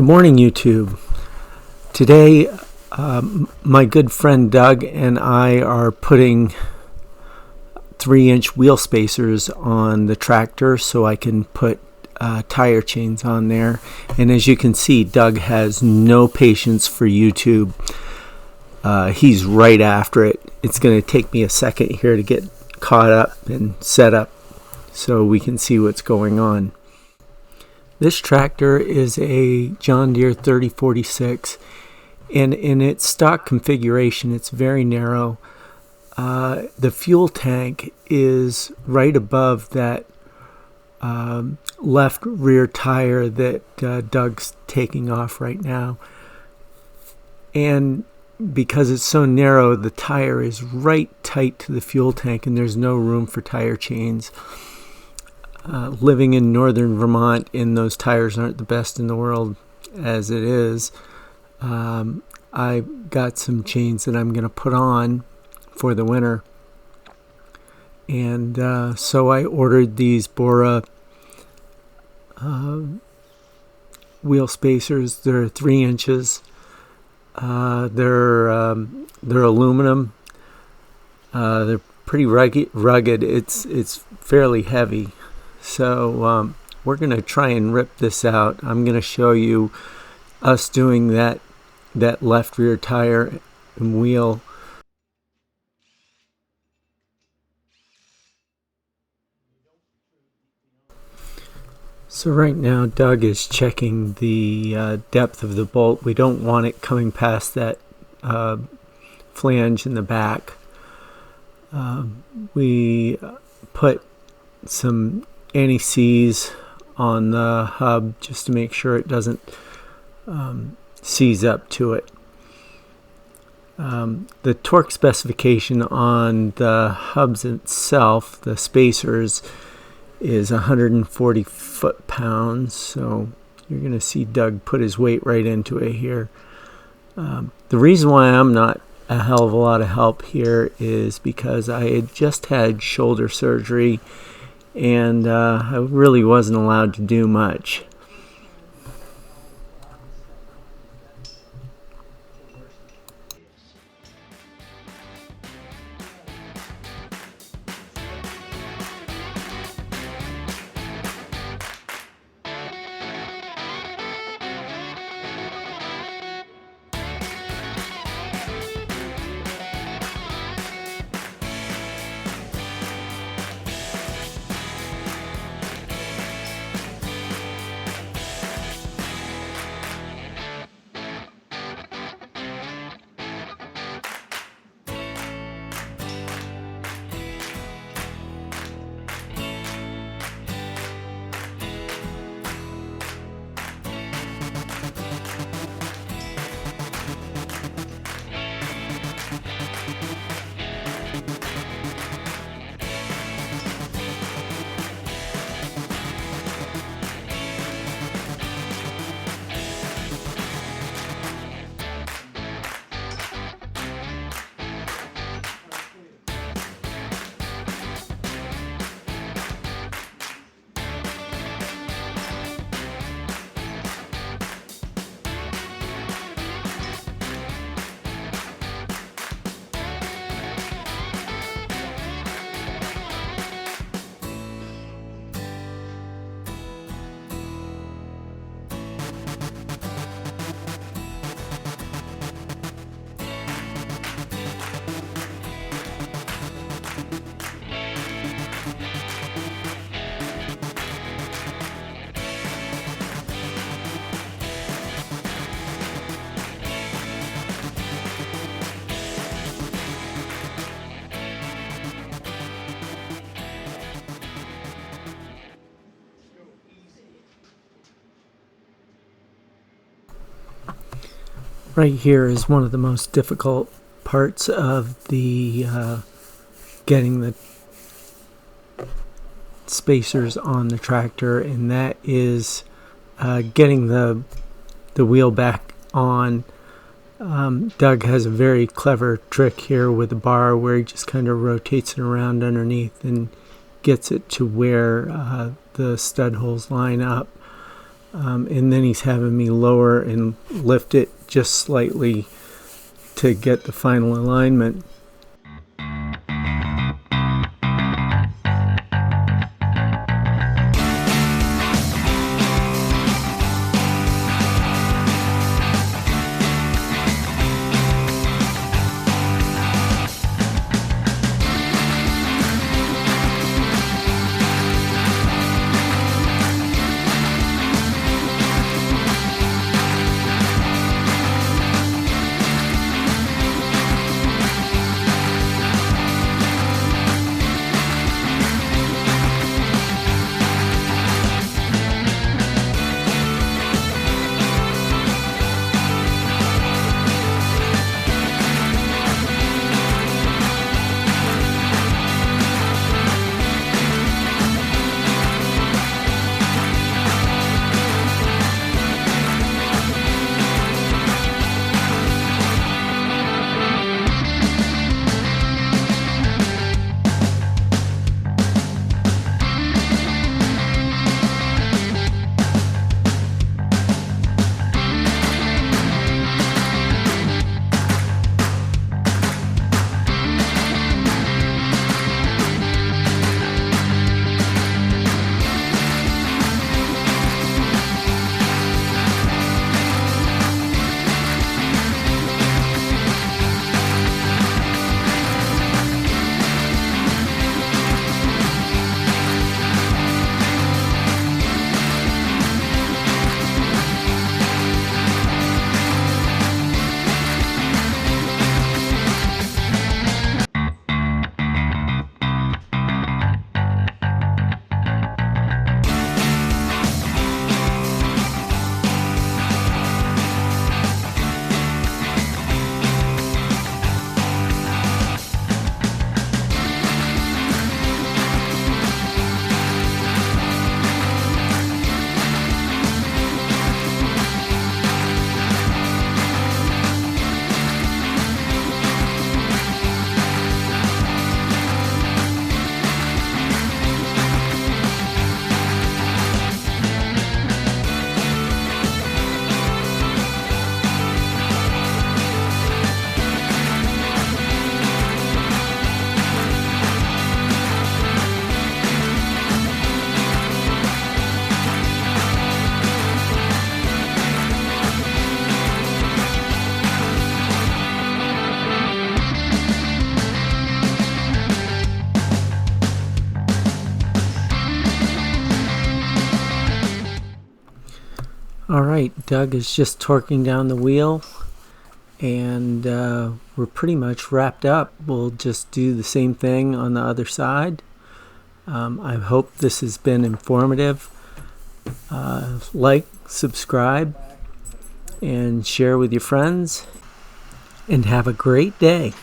Good morning, YouTube. Today, my good friend Doug and I are putting 3-inch wheel spacers on the tractor so I can put tire chains on there. And as you can see, Doug has no patience for YouTube. He's right after it. It's going to take me a second here to get caught up and set up so we can see what's going on. This tractor is a John Deere 3046, and in its stock configuration, it's very narrow. The fuel tank is right above that left rear tire that Doug's taking off right now. And because it's so narrow, the tire is right tight to the fuel tank, and there's no room for tire chains. Living in northern Vermont, and those tires aren't the best in the world as it is. I got some chains that I'm going to put on for the winter, and so I ordered these Bora wheel spacers. They're 3 inches. They're aluminum. They're pretty rugged. It's fairly heavy. So we're going to try and rip this out. I'm going to show you us doing that left rear tire and wheel. So right now Doug is checking the depth of the bolt. We don't want it coming past that flange in the back. We put some anti-seize on the hub just to make sure it doesn't seize up to it. The torque specification on the hubs itself, the spacers, is 140 foot-pounds, so you're going to see Doug put his weight right into it here. The reason why I'm not a hell of a lot of help here is because I had just had shoulder surgery, and I really wasn't allowed to do much. Right here is one of the most difficult parts of the getting the spacers on the tractor, and that is getting the wheel back on. Doug has a very clever trick here with the bar where he just kind of rotates it around underneath and gets it to where the stud holes line up. And then he's having me lower and lift it just slightly to get the final alignment. Alright, Doug is just torquing down the wheel, and we're pretty much wrapped up. We'll just do the same thing on the other side. I hope this has been informative. Like, subscribe, and share with your friends, and have a great day.